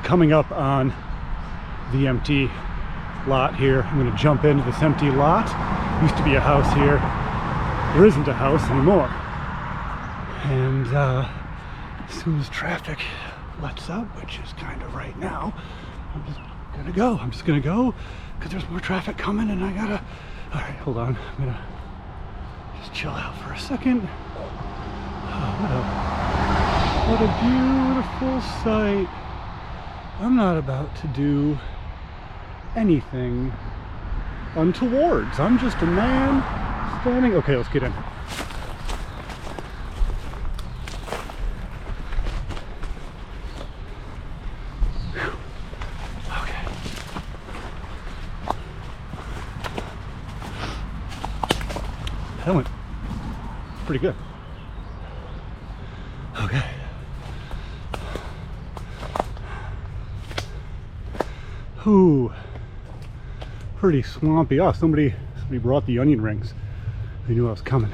coming up on the empty lot here. I'm going to jump into this empty lot. Used to be a house here. There isn't a house anymore. And as soon as traffic lets up, which is kind of right now, I'm just gonna go because there's more traffic coming and I gotta, all right, hold on. I'm gonna just chill out for a second. Oh, what a beautiful sight. I'm not about to do anything untowards. I'm just a man standing. Okay, let's get in. That went pretty good. Okay. Ooh, pretty swampy. Oh, somebody brought the onion rings. They knew I was coming.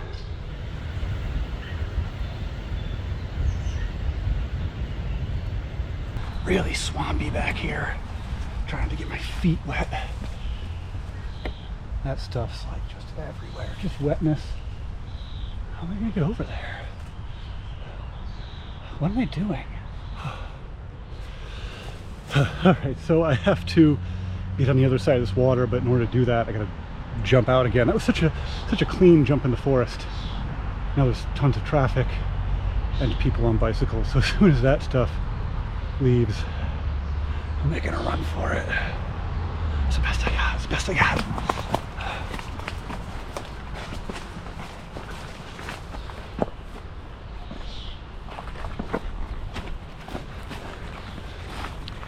Really swampy back here. Trying to get my feet wet. That stuff's like just everywhere, just wetness. How am I gonna get over there? What am I doing? Alright, so I have to get on the other side of this water, but in order to do that, I gotta jump out again. That was such a clean jump in the forest. Now there's tons of traffic and people on bicycles, so as soon as that stuff leaves, I'm making a run for it. It's the best I got, it's the best I got.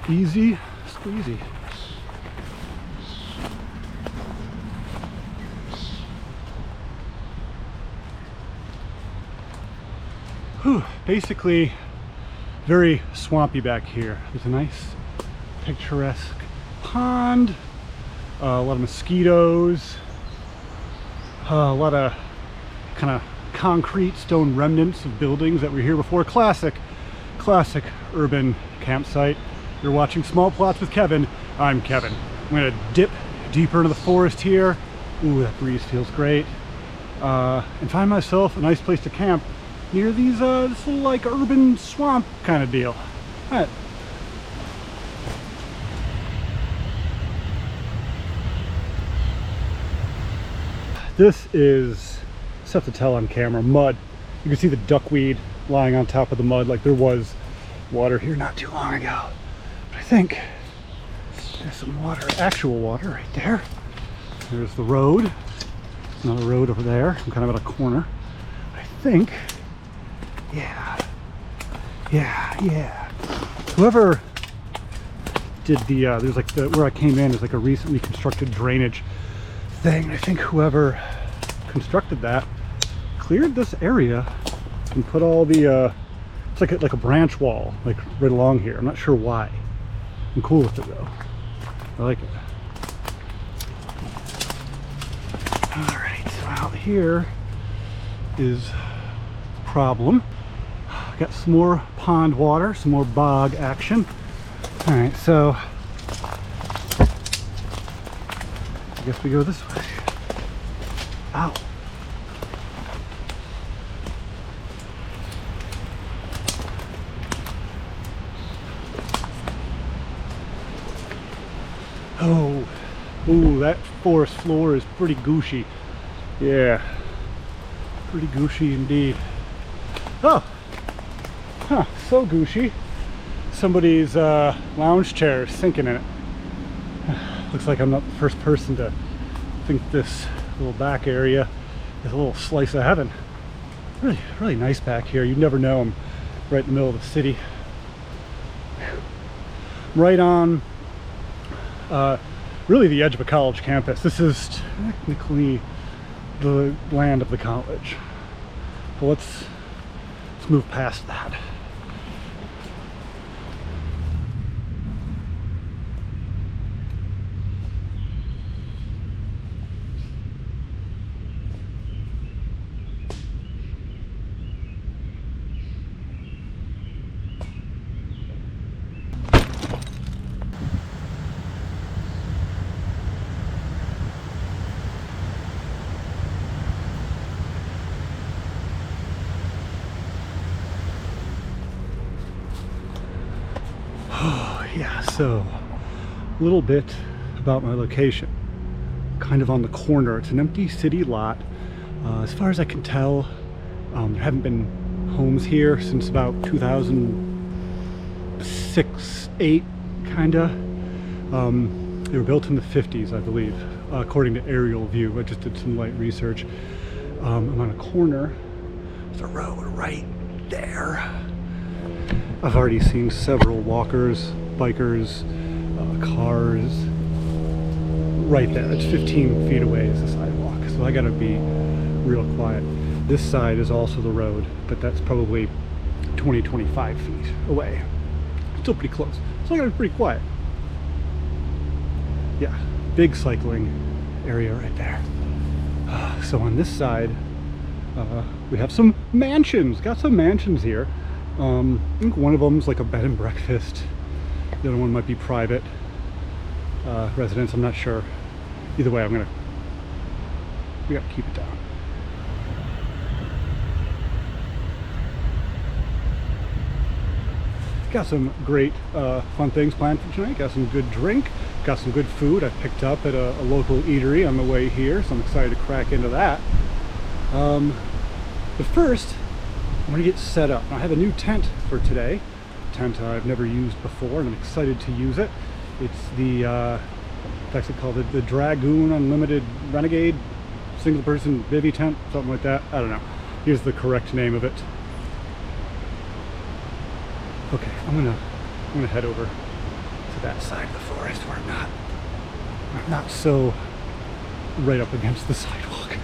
Easy squeezy. Whew. Basically very swampy back here. There's a nice picturesque pond, a lot of mosquitoes, a lot of kind of concrete stone remnants of buildings that were here before. Classic urban campsite. You're watching Small Plots with Kevin. I'm Kevin. I'm gonna dip deeper into the forest here. Ooh, that breeze feels great. And find myself a nice place to camp near these, this little like urban swamp kind of deal. All right. This is, it's tough to tell on camera, mud. You can see the duckweed lying on top of the mud like there was water here not too long ago. I think there's some water, actual water right there. There's the road. Another road over there. I'm kind of at a corner. I think, yeah. Whoever did the, there's like where I came in, there's like a recently constructed drainage thing. I think whoever constructed that cleared this area and put all the, it's like a branch wall, like right along here. I'm not sure why. I'm cool with it though. I like it. Alright, so out here is the problem. Got some more pond water, some more bog action. Alright, so I guess we go this way. Ow. Oh, ooh, that forest floor is pretty gushy. Yeah, pretty gushy indeed. Oh, huh, so gushy. Somebody's lounge chair is sinking in it. Looks like I'm not the first person to think this little back area is a little slice of heaven. Really nice back here. You'd never know I'm right in the middle of the city. Right on really the edge of a college campus. This is technically the land of the college. But let's move past that. So, a little bit about my location. Kind of on the corner. It's an empty city lot. As far as I can tell, there haven't been homes here since about 2006, 8, kinda. They were built in the 50s, I believe, according to aerial view. I just did some light research. I'm on a corner. There's a road right there. I've already seen several walkers, bikers, cars right there. It's 15 feet away is the sidewalk, so I gotta be real quiet. This side is also the road, but that's probably 20-25 feet away. Still pretty close, so I gotta be pretty quiet. Yeah, big cycling area right there. So on this side, we have some mansions. Got some mansions here. I think one of them's like a bed and breakfast. The other one might be private residence. I'm not sure. Either way, we gotta keep it down. Got some great fun things planned for tonight. Got some good drink. Got some good food I picked up at a local eatery on the way here, so I'm excited to crack into that. But first, I'm gonna get set up. I have a new tent for today. A tent I've never used before, and I'm excited to use it. It's it's actually called the Dragoon Unlimited Renegade Single Person Bivy Tent, something like that. I don't know. Here's the correct name of it. Okay, I'm gonna head over to that side of the forest where I'm not so right up against the sidewalk.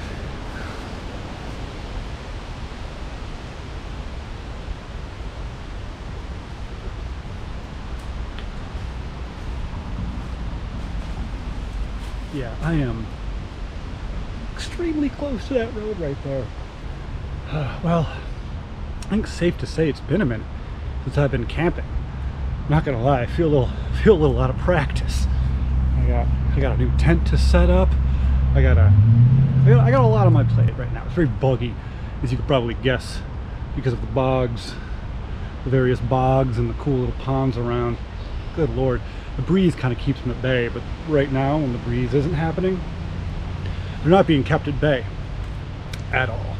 Yeah, I am extremely close to that road right there. Well, I think it's safe to say it's been a minute since I've been camping. Not gonna lie, I feel a little out of practice. I got a new tent to set up. I got a lot on my plate right now. It's very buggy, as you could probably guess, because of the bogs, the various bogs and the cool little ponds around. Good Lord, the breeze kind of keeps them at bay, but right now when the breeze isn't happening, they're not being kept at bay at all.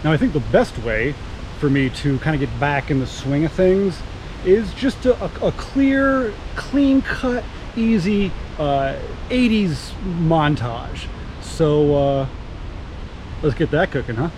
Now I think the best way for me to kind of get back in the swing of things is just a clear, clean-cut, easy 80s montage. So let's get that cooking, huh?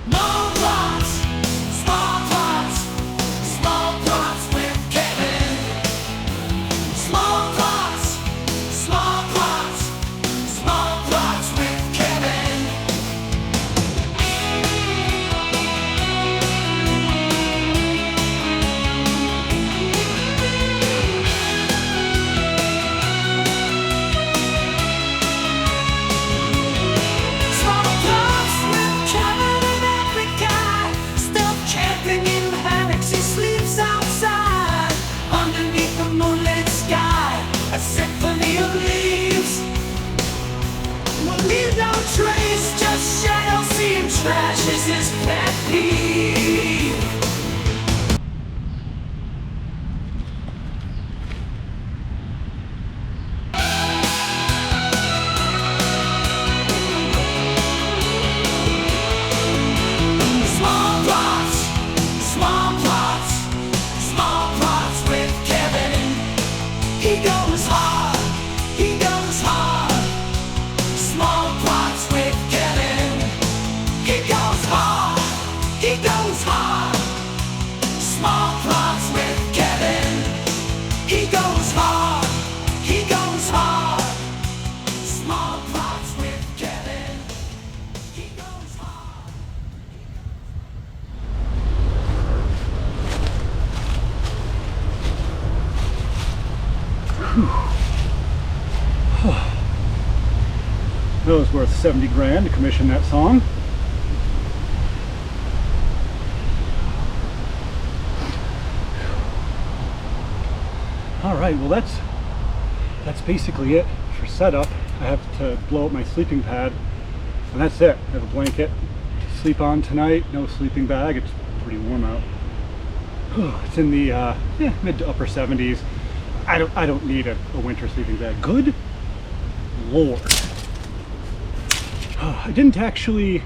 Trash is his pet peeve. Small plots with Kevin. He goes hard. Small plots with Kevin. He goes hard. Small plots with Kevin. He goes hard. Small plots with Kevin. He goes hard. That was worth 70 grand to commission that song. Alright, well that's basically it for setup. I have to blow up my sleeping pad And that's it. I have a blanket to sleep on tonight. No sleeping bag. It's pretty warm out. It's in the mid to upper 70s. I don't need a winter sleeping bag. Good Lord. I didn't actually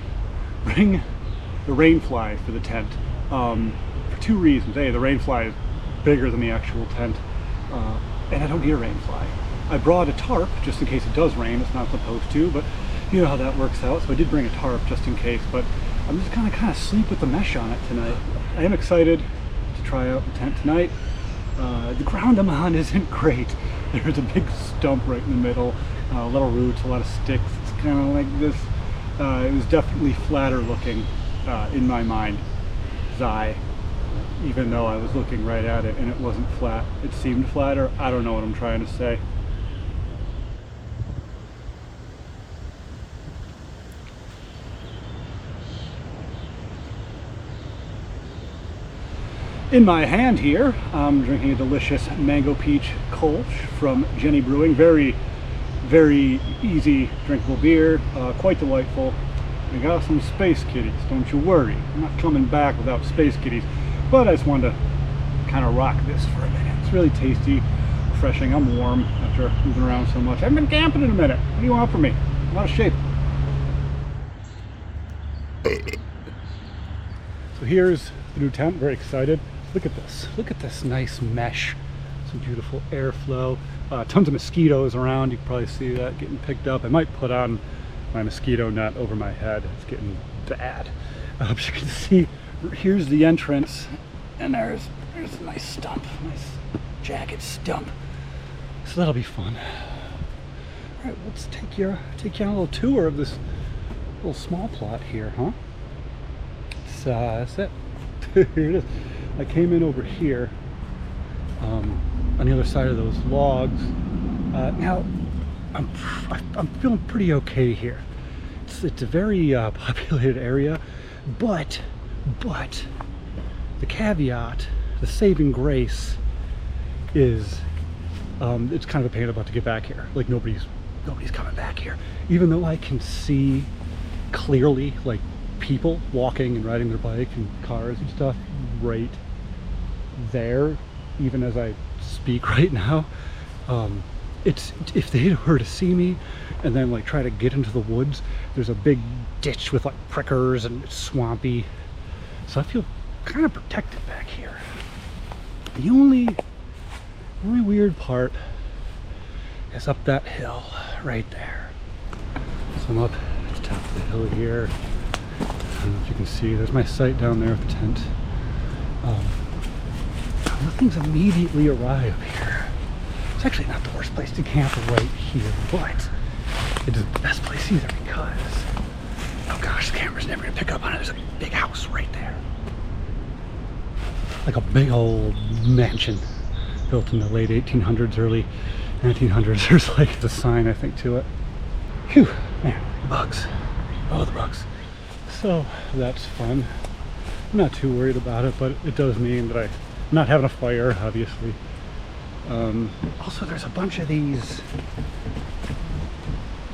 bring the rainfly for the tent for two reasons. A, the rainfly is bigger than the actual tent, and I don't need a rainfly. I brought a tarp just in case it does rain. It's not supposed to, but you know how that works out. So I did bring a tarp just in case, but I'm just gonna kind of sleep with the mesh on it tonight. I am excited to try out the tent tonight. The ground I'm on isn't great. There's a big stump right in the middle, a lot of roots, a lot of sticks. It's kind of like this. It was definitely flatter looking in my mind's eye, even though I was looking right at it and it wasn't flat. It seemed flatter. I don't know what I'm trying to say. In my hand here, I'm drinking a delicious mango peach Kolsch from Jenny Brewing. Very, very easy drinkable beer, quite delightful. I got some space kitties, don't you worry. I'm not coming back without space kitties, but I just wanted to kind of rock this for a minute. It's really tasty, refreshing. I'm warm after moving around so much. I haven't been camping in a minute. What do you want from me? I'm out of shape. So here's the new tent, very excited. Look at this. Look at this nice mesh. Some beautiful airflow. Tons of mosquitoes around. You can probably see that getting picked up. I might put on my mosquito net over my head. It's getting bad. But you can see, here's the entrance, and there's a nice stump, nice jagged stump. So that'll be fun. All right, let's take you on a little tour of this little small plot here, huh? That's it. Here it is. I came in over here on the other side of those logs. Now I'm feeling pretty okay here. It's a very populated area, but the caveat, the saving grace is it's kind of a pain about to get back here. Like nobody's coming back here, even though I can see clearly like people walking and riding their bike and cars and stuff right there, even as I speak right now. It's, if they were to see me and then like try to get into the woods, there's a big ditch with like prickers and it's swampy, so I feel kind of protected back here. The only weird part is up that hill right there. So I'm up at the top of the hill here. I don't know if you can see, there's my site down there with the tent. Nothing's immediately arrive here. It's actually not the worst place to camp right here, but it is the best place either because, oh gosh, the camera's never gonna pick up on it. There's a big house right there. Like a big old mansion built in the late 1800s, early 1900s. There's like the sign, I think, to it. Phew, man, bugs. Oh, the bugs. So that's fun. I'm not too worried about it, but it does mean that I'm not having a fire, obviously. Also, there's a bunch of these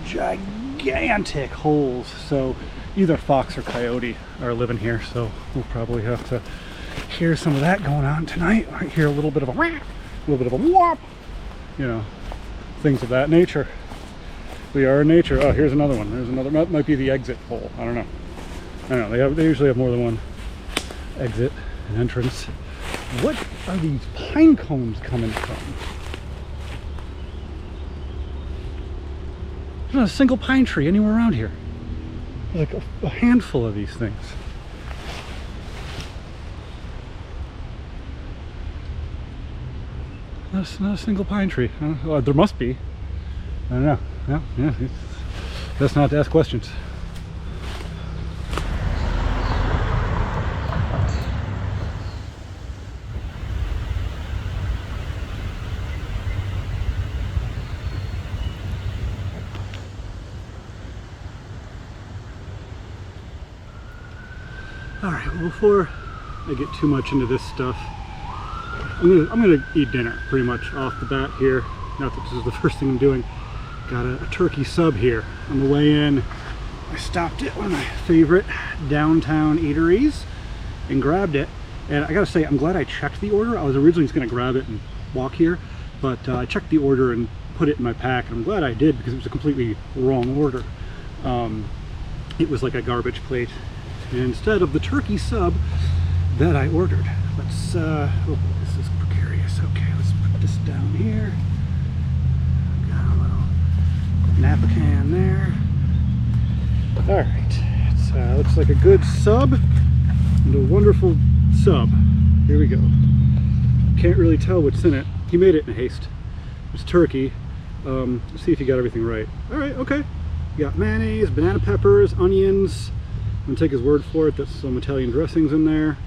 gigantic holes, so either fox or coyote are living here, so we'll probably have to hear some of that going on tonight. Might hear a little bit of a whack, a little bit of a whop, you know, things of that nature. We are in nature. Oh, here's another one. There's another. That might be the exit hole. I don't know. I don't know. They usually have more than one exit and entrance. What are these pine cones coming from? There's not a single pine tree anywhere around here. There's like a handful of these things. Not a single pine tree. Well, there must be. I don't know. Yeah, that's not to ask questions. All right, well, before I get too much into this stuff, I'm gonna eat dinner pretty much off the bat here. Not that this is the first thing I'm doing. Got a turkey sub here on the way in. I stopped at one of my favorite downtown eateries and grabbed it. And I gotta say, I'm glad I checked the order. I was originally just gonna grab it and walk here, but I checked the order and put it in my pack, and I'm glad I did because it was a completely wrong order. It was like a garbage plate instead of the turkey sub that I ordered. Let's, oh boy, this is precarious. Okay, let's put this down here. Got a little Napa can there. All right, it looks like a good sub and a wonderful sub. Here we go. Can't really tell what's in it. He made it in haste. It's turkey. Let's see if you got everything right. All right, okay. You got mayonnaise, banana peppers, onions. I'm gonna take his word for it. That's some Italian dressings in there.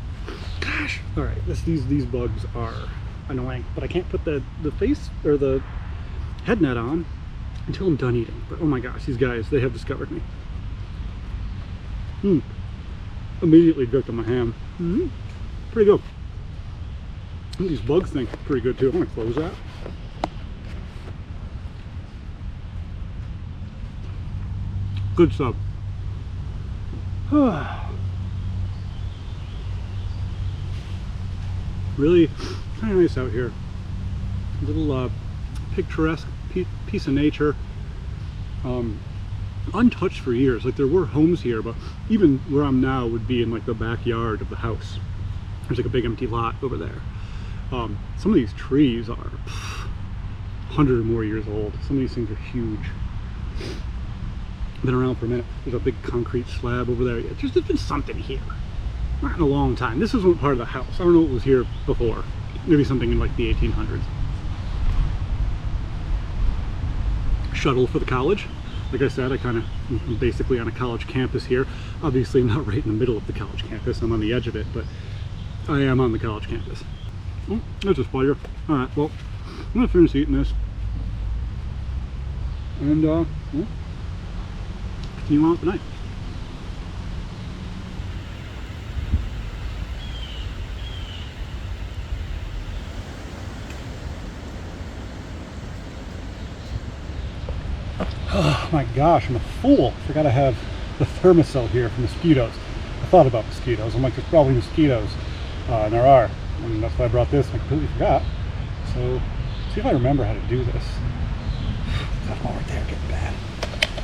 Gosh. All right, these bugs are annoying, but I can't put the face or the head net on until I'm done eating. But oh my gosh, these guys, they have discovered me. Immediately hooked on my ham. Pretty good. These bugs think pretty good too. I'm gonna close that. Good sub. Really kind of nice out here. A little picturesque piece of nature. Untouched for years. Like there were homes here, but even where I'm now would be in like the backyard of the house. There's like a big empty lot over there. Some of these trees are 100 or more years old. Some of these things are huge. Been around for a minute. There's a big concrete slab over there. There's been something here. Not in a long time. This wasn't part of the house. I don't know what was here before. Maybe something in like the 1800s. Shuttle for the college. Like I said, I'm basically on a college campus here. Obviously, I'm not right in the middle of the college campus. I'm on the edge of it, but I am on the college campus. Oh, there's a spider. All right, well, I'm gonna finish eating this, and well, continue on with the night. Oh my gosh, I'm a fool. Forgot I have the thermocell here for mosquitoes. I thought about mosquitoes. I'm like, there's probably mosquitoes. And there are. And that's why I brought this. I completely forgot. So, see if I remember how to do this. That one right there getting bad.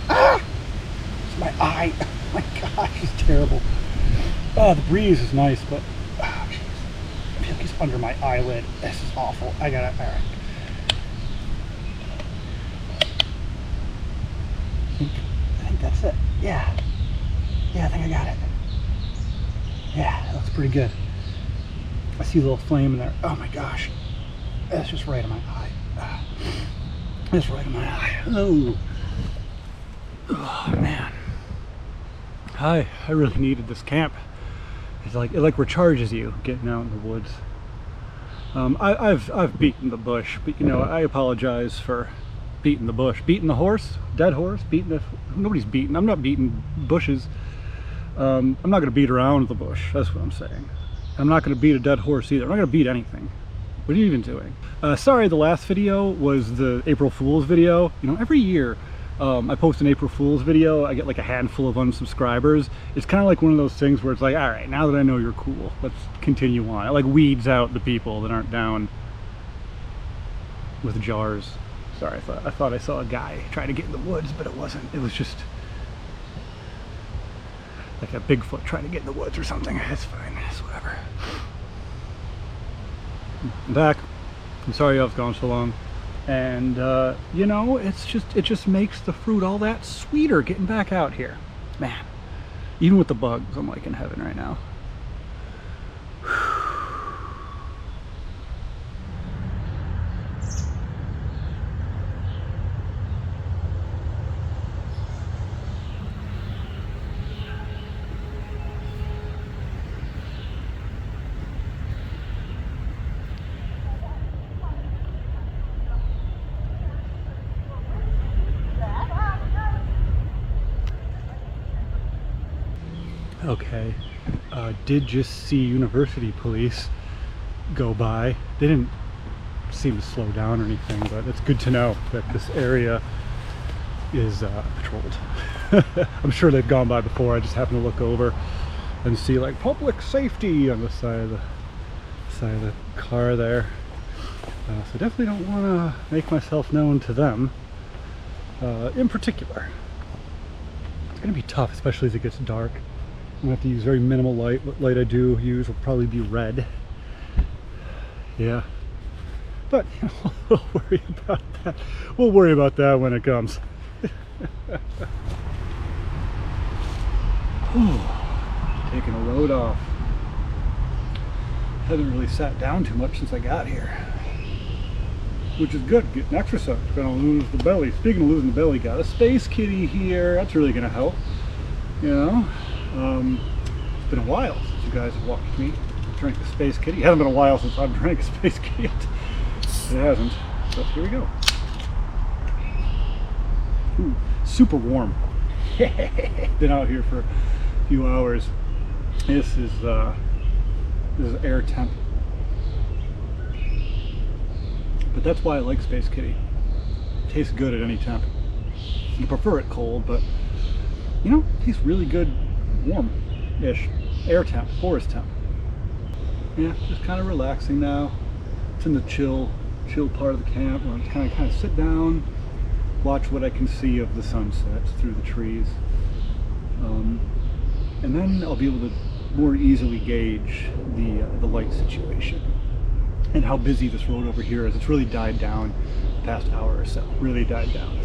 Ah! It's my eye. Oh my gosh, it's terrible. Oh, the breeze is nice, but oh jeez. I feel like he's under my eyelid. This is awful. I got it. All right. I think that's it. Yeah, I think I got it. Yeah, that looks pretty good. I see a little flame in there. Oh my gosh, that's just right in my eye. That's right in my eye. Oh man, I really needed this camp. It like recharges you getting out in the woods. I've beaten the bush, but you know, I apologize for beating the bush. Beating the horse, dead horse, beating the, nobody's beating. I'm not beating bushes. I'm not going to beat around the bush. That's what I'm saying. I'm not going to beat a dead horse either. I'm not going to beat anything. What are you even doing? Sorry, the last video was the April Fool's video. You know, every year I post an April Fool's video, I get like a handful of unsubscribers. It's kind of like one of those things where it's like, all right, now that I know you're cool, let's continue on. It like weeds out the people that aren't down with jars. Sorry, I thought I saw a guy trying to get in the woods, but it wasn't. It was just like a Bigfoot trying to get in the woods or something. It's fine. It's whatever. I'm back. I'm sorry I've gone so long. And you know, it just makes the fruit all that sweeter getting back out here. Man, even with the bugs, I'm like in heaven right now. Okay, did just see university police go by. They didn't seem to slow down or anything, but it's good to know that this area is patrolled. I'm sure they've gone by before. I just happened to look over and see like public safety on the side of the car there. So definitely don't want to make myself known to them in particular. It's going to be tough, especially as it gets dark. I'm going to have to use very minimal light. What light I do use will probably be red. Yeah. But you know, we'll worry about that. We'll worry about that when it comes. Taking a load off. Haven't really sat down too much since I got here, which is good. Getting exercise. Gonna lose the belly. Speaking of losing the belly, got a space kitty here. That's really gonna help. You know, it's been a while since you guys have watched me drink a space kitty. It hasn't been a while since I've drank a space kitty. It hasn't, but here we go. Ooh, super warm. Been out here for a few hours. This is air temp, but that's why I like Space Kitty. It tastes good at any temp. I prefer it cold, but you know, it tastes really good warm-ish. Air temp, forest temp. Yeah, just kind of relaxing now. It's in the chill part of the camp where I'm kind of sit down, watch what I can see of the sunsets through the trees, and then I'll be able to more easily gauge the light situation and how busy this road over here is. It's really died down the past hour or so. Really died down.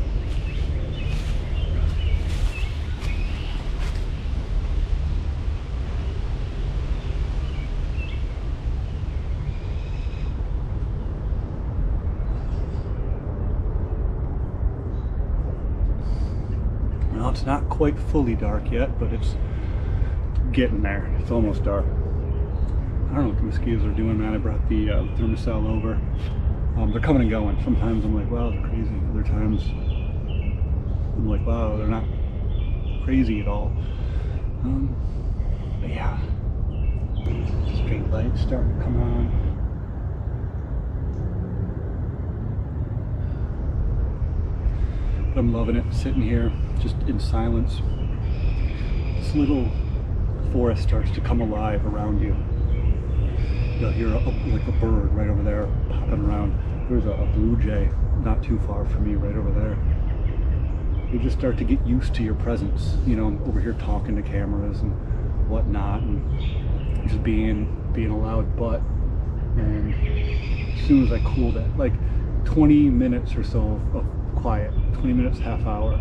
Well, it's not quite fully dark yet, but it's getting there. It's almost dark. I don't know what the mosquitoes are doing, man. I brought the thermostat over. They're coming and going. Sometimes I'm like, wow, they're crazy. Other times I'm like, wow, they're not crazy at all. But yeah, street lights starting to come on. But I'm loving it, sitting here just in silence. This little forest starts to come alive around you. You'll hear like a bird right over there hopping around. There's a blue jay not too far from me right over there. You just start to get used to your presence. You know, I'm over here talking to cameras and whatnot, and just being a loud butt. And as soon as I cool that, like 20 minutes or so of quiet, 20 minutes, half hour,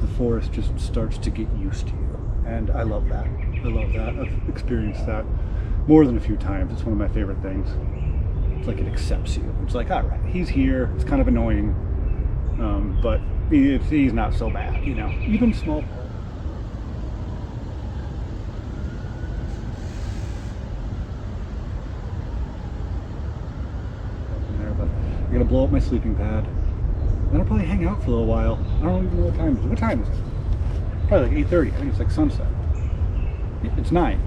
the forest just starts to get used to you. And I love that. I love that. I've experienced that more than a few times. It's one of my favorite things. It's like it accepts you. It's like, all right, he's here. It's kind of annoying, but he's not so bad, you know. Even small. But I'm gonna blow up my sleeping pad. Then I'll probably hang out for a little while. I don't even know what time it is. What time is it? Probably like 8:30. I think it's like sunset. It's 9.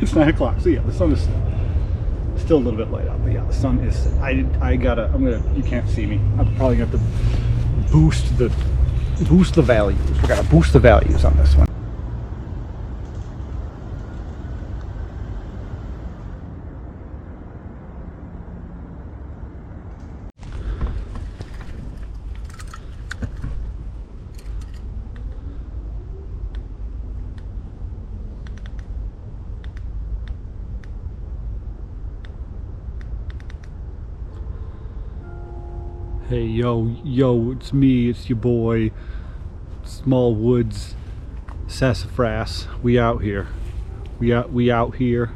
It's 9 o'clock. So yeah, the sun is still a little bit light out, but yeah, the sun is. You can't see me. I'm probably gonna have to boost the values. We gotta boost the values on this one. Hey, yo, it's me, it's your boy, Small Woods, Sassafras. We out here. We out here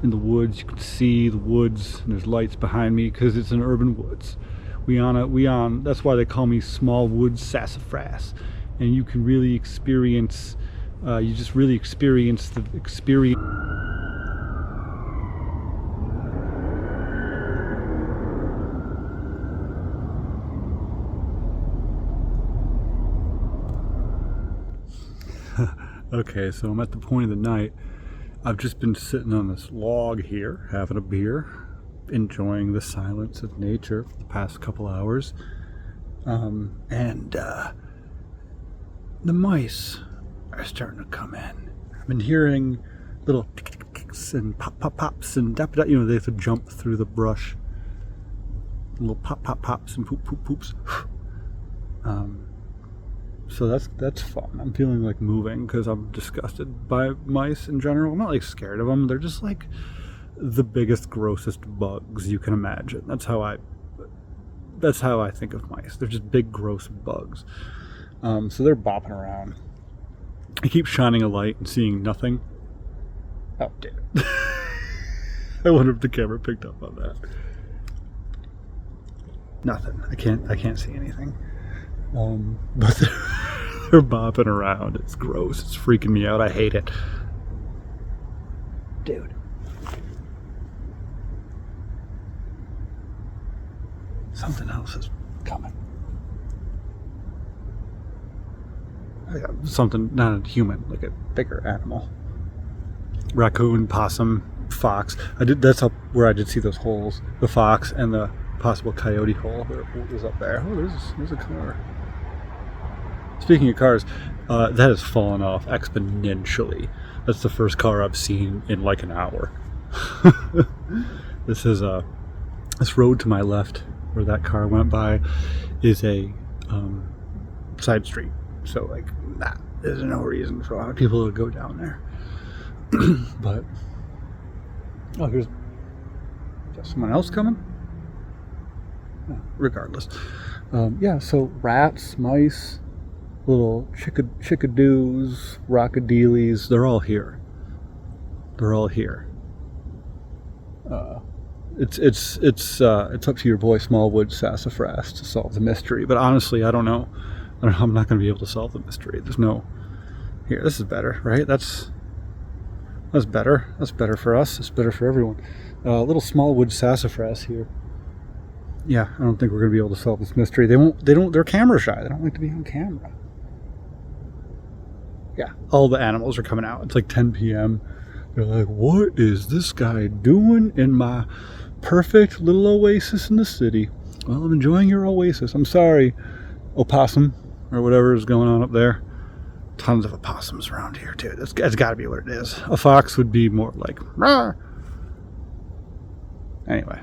in the woods. You can see the woods, and there's lights behind me because it's an urban woods. That's why they call me Small Woods Sassafras. And you can really experience, you just really experience the experience. Okay, so I'm at the point of the night. I've just been sitting on this log here, having a beer, enjoying the silence of nature for the past couple hours. And the mice are starting to come in. I've been hearing little ticks and pops and they have to jump through the brush. Little pops and poops. So that's fun. I'm feeling like moving because I'm disgusted by mice in general. I'm not like scared of them. They're just like the biggest, grossest bugs you can imagine. That's how I think of mice. They're just big, gross bugs. So they're bopping around. I keep shining a light and seeing nothing. Oh, damn it. I wonder if the camera picked up on that. Nothing. I can't see anything. But they're bopping around. It's gross. It's freaking me out. I hate it. Dude. Something else is coming. Something, not a human, like a bigger animal. Raccoon, possum, fox. That's up where I did see those holes. The fox and the possible coyote hole that was up there. Oh, there's a car. Speaking of cars, that has fallen off exponentially. That's the first car I've seen in like an hour. This road to my left, where that car went by, is a side street. So like, there's no reason for a lot of people to go down there. But is there someone else coming? No, regardless, so rats, mice, little chickadoos, rockadeelies, they're all here. It's up to your boy Smallwood Sassafras to solve the mystery, but honestly, I don't know. I'm not going to be able to solve the mystery. There's no... Here, this is better, right? That's better. That's better for us. It's better for everyone. Little Smallwood Sassafras here. Yeah, I don't think we're going to be able to solve this mystery. They're camera shy. They don't like to be on camera. Yeah, all the animals are coming out. It's like 10 p.m. They're like, what is this guy doing in my perfect little oasis in the city? Well, I'm enjoying your oasis. I'm sorry, opossum, or whatever is going on up there. Tons of opossums around here, too. That's got to be what it is. A fox would be more like, rah. Anyway.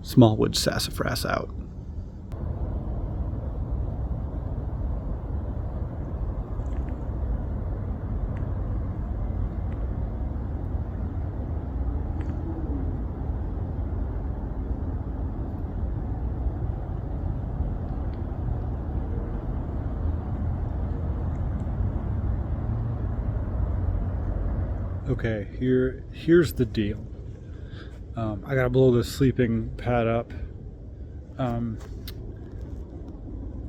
Smallwood Sassafras out. Okay, here's the deal. I gotta blow this sleeping pad up.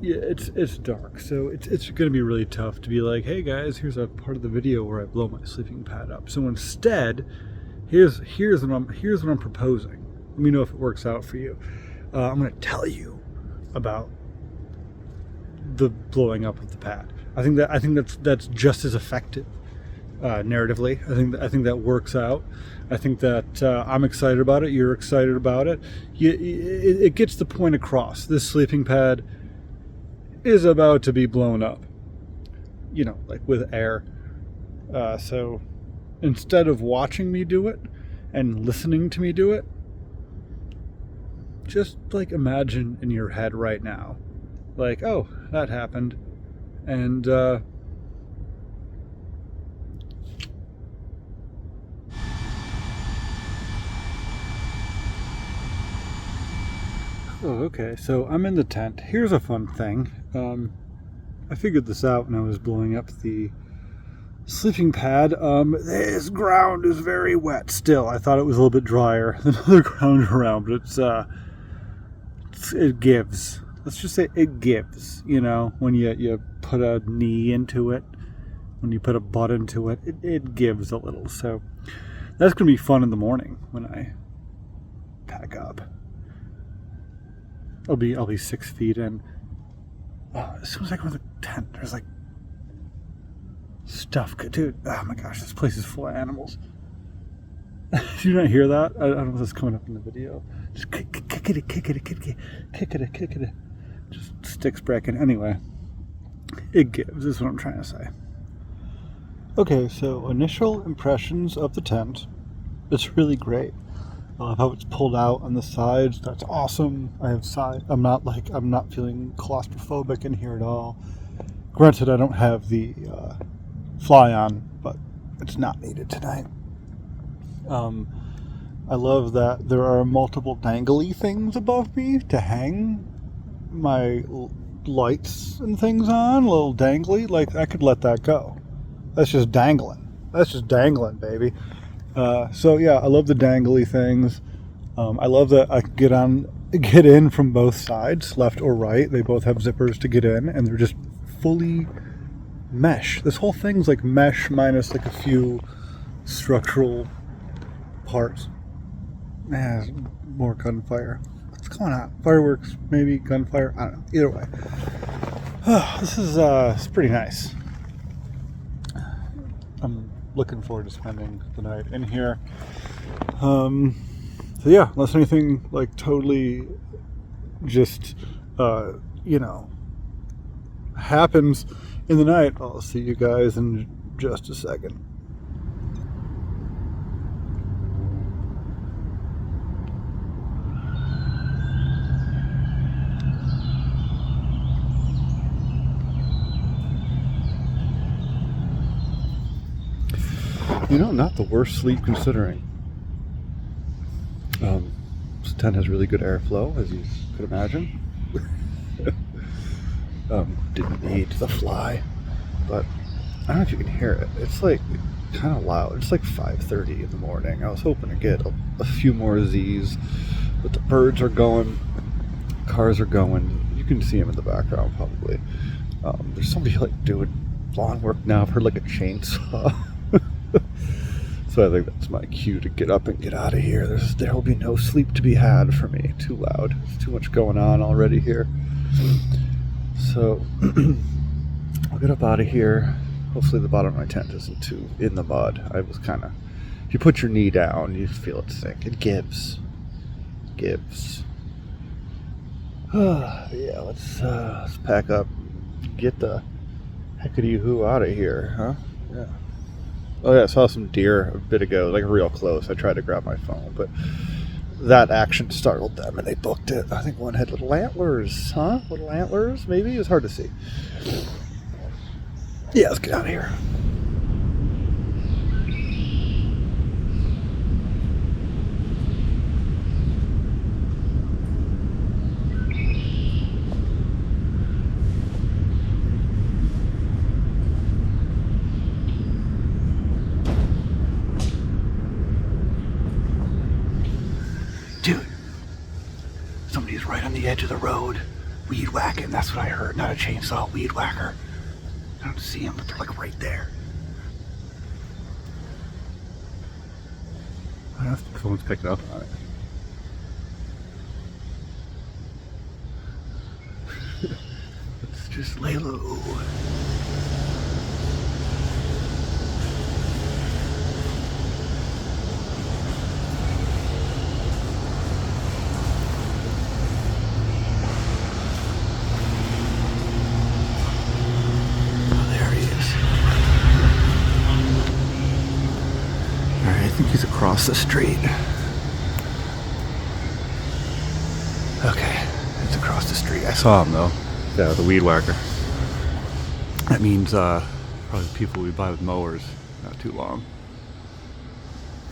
Yeah, it's dark, so it's gonna be really tough to be like, hey guys, here's a part of the video where I blow my sleeping pad up. So instead, here's what I'm proposing. Let me know if it works out for you. I'm gonna tell you about the blowing up of the pad. I think that's just as effective. Narratively, I think that works out. I think that I'm excited about it. You're excited about it. It gets the point across. This sleeping pad is about to be blown up. Like with air. So instead of watching me do it and listening to me do it, just like imagine in your head right now, like, oh, that happened, and oh, okay, so I'm in the tent. Here's a fun thing. I figured this out when I was blowing up the sleeping pad. This ground is very wet still. I thought it was a little bit drier than other ground around, but it gives. Let's just say it gives, when you put a knee into it, when you put a butt into it, it gives a little. So that's going to be fun in the morning when I pack up. I'll be 6 feet in. Oh, as soon as I go to the tent, there's like stuff. Dude, oh my gosh, this place is full of animals. Did you not hear that? I don't know if that's coming up in the video. Just kick it. sticks breaking. Anyway, it gives, is what I'm trying to say. Okay, so initial impressions of the tent. It's really great. I love how it's pulled out on the sides. That's awesome. I have I'm not feeling claustrophobic in here at all. Granted, I don't have the fly on, but it's not needed tonight. I love that there are multiple dangly things above me to hang my lights and things on. A little dangly. Like, I could let that go. That's just dangling. That's just dangling, baby. So yeah, I love the dangly things. I love that I can get in from both sides, left or right. They both have zippers to get in, and they're just fully mesh. This whole thing's like mesh minus like a few structural parts. Man, more gunfire. What's going on? Fireworks, maybe gunfire. I don't know. Either way, this is it's pretty nice. I'm looking forward to spending the night in here. So yeah, unless anything like totally just happens in the night, I'll see you guys in just a second. Not the worst sleep considering. This tent has really good airflow, as you could imagine. Didn't need the fly, but I don't know if you can hear it. It's like kind of loud. It's like 5:30 in the morning. I was hoping to get a few more Z's, but the birds are going, cars are going. You can see them in the background probably. There's somebody like doing lawn work now. I've heard like a chainsaw. So I think that's my cue to get up and get out of here. There will be no sleep to be had for me. Too loud. There's too much going on already here. So I'll get up out of here. Hopefully the bottom of my tent isn't too in the mud. I was kind of, if you put your knee down, you feel it sink. It gives. Yeah, let's pack up. Get the heckity-hoo out of here, huh? Yeah. Oh yeah, I saw some deer a bit ago, like real close. I tried to grab my phone, but that action startled them and they booked it. I think one had little antlers, huh? Little antlers, maybe? It was hard to see. Yeah, let's get out of here. Dude, somebody's right on the edge of the road, weed whacking. That's what I heard. Not a chainsaw, weed whacker. I don't see them, but they're like right there. I don't know if someone's picked up on it. Let's just lay low. I think he's across the street. Okay, it's across the street. I saw him though. Yeah, the weed whacker. That means probably people we buy with mowers. Not too long.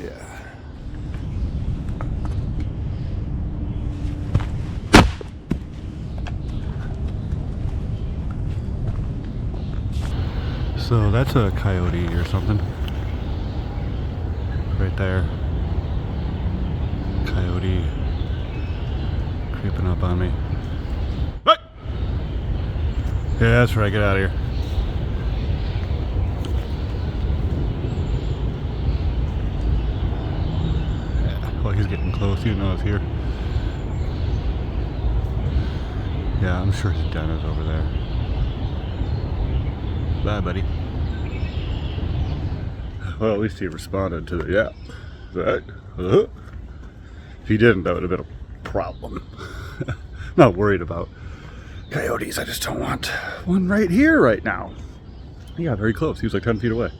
Yeah. So that's a coyote or something. Right there. Coyote creeping up on me. What? Yeah, that's right. Get out of here. Yeah, well, he's getting close. You know it's here. Yeah, I'm sure his den is over there. Bye, buddy. Well, at least he responded to the yeah. Right. If he didn't, that would have been a problem. Not worried about coyotes. I just don't want one right here right now. He got very close. He was like 10 feet away.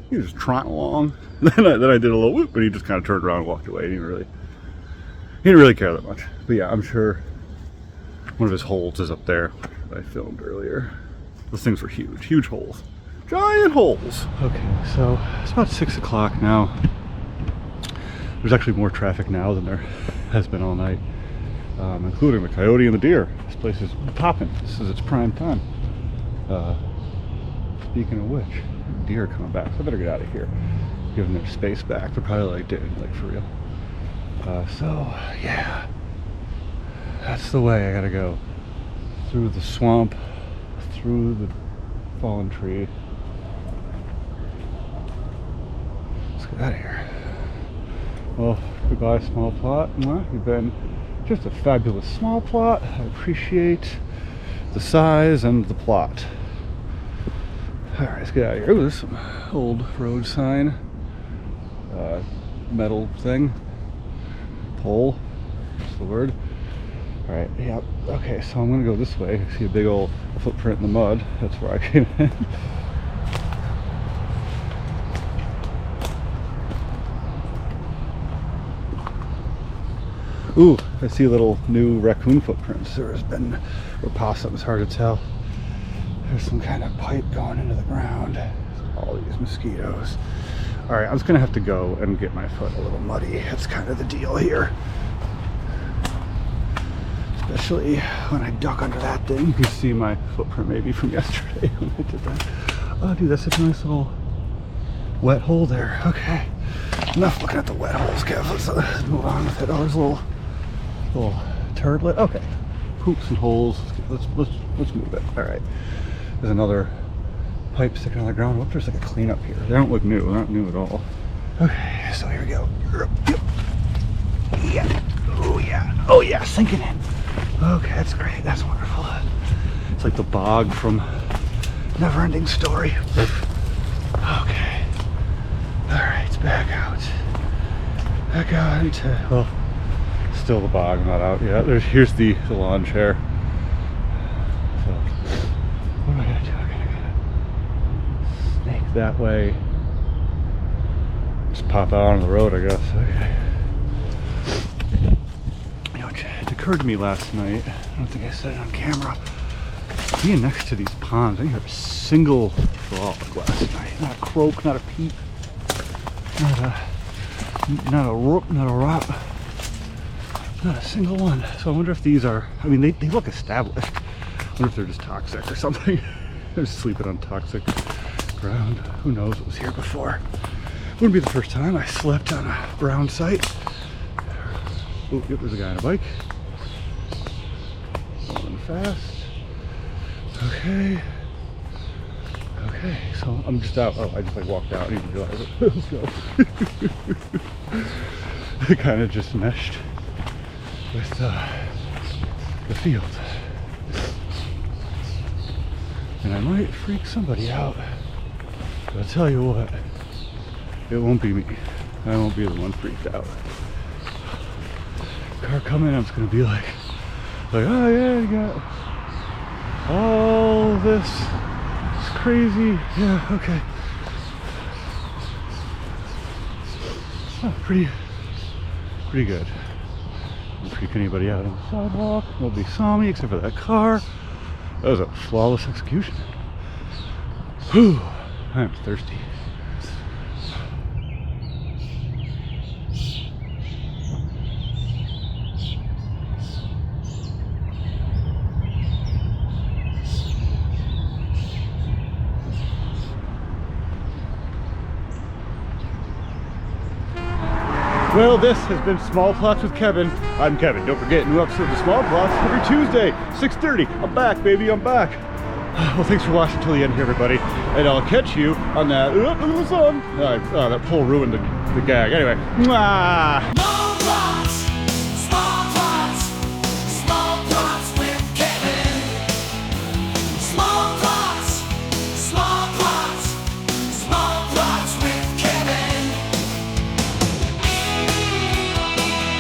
He was just trotting along. Then I did a little whoop, but he just kind of turned around and walked away. He didn't really care that much. But yeah, I'm sure one of his holes is up there that I filmed earlier. Those things were huge, huge holes. Giant holes. Okay, so it's about 6 o'clock now. There's actually more traffic now than there has been all night, including the coyote and the deer. This place is popping. This is its prime time. Speaking of which, deer are coming back, so I better get out of here. Give them their space back. They're probably like, dude, like for real. So yeah, that's the way I gotta go. Through the swamp, through the fallen tree. Let's get out of here. Well, goodbye, small plot. You've been just a fabulous small plot. I appreciate the size and the plot. Alright, let's get out of here. Ooh, there's some old road sign. Metal thing. Pole. That's the word. Alright, yeah. Okay, so I'm gonna go this way. I see a big old footprint in the mud. That's where I came in. Ooh, I see little new raccoon footprints. There's been, or possums, hard to tell. There's some kind of pipe going into the ground. All these mosquitoes. All right, I'm just gonna have to go and get my foot a little muddy. That's kind of the deal here. Especially when I duck under that thing. You can see my footprint maybe from yesterday when I did that. Oh, dude, that's such a nice little wet hole there. Okay, enough looking at the wet holes, Kev. Let's move on with it. Oh, there's a little turblet. Okay, hoops and holes. Let's move it. All right. There's another pipe sticking on the ground. Look, there's like a cleanup here. They don't look new. They're not new at all. Okay, so here we go. Yeah. Oh yeah. Oh yeah. Sinking in. Okay, that's great. That's wonderful. It's like the bog from Never-Ending Story. Okay. All right, back out. Back out into, well, still the bog, not out yet. Here's the lawn chair. So, what am I gonna do? I'm gonna snake that way. Just pop out on the road, I guess. Okay. You know, it occurred to me last night, I don't think I said it on camera, being next to these ponds, I didn't hear a single frog last night. Not a croak, not a peep, not a rook, not a rot. Not a single one. So I wonder if these are, I mean, they look established. I wonder if they're just toxic or something. They're just sleeping on toxic ground. Who knows what was here before. Wouldn't be the first time I slept on a brown site. Oh, yep, there's a guy on a bike. Going fast. Okay. Okay, so I'm just out. Oh, I just like walked out and even realized it. Let's go. It kind of just meshed with the field. And I might freak somebody out. But I'll tell you what, it won't be me. I won't be the one freaked out. Car coming, I'm just gonna be like, oh yeah, you got all this. It's crazy. Yeah, okay. Oh, pretty good. Didn't freak anybody out on the sidewalk. Nobody saw me except for that car. That was a flawless execution. Whew, I am thirsty. Well, this has been Small Plots with Kevin. I'm Kevin. Don't forget, new episode of Small Plots every Tuesday, 6:30. I'm back, baby. I'm back. Well, thanks for watching till the end here, everybody. And I'll catch you on that. Look at the sun. That pole ruined the gag. Anyway. Mwah!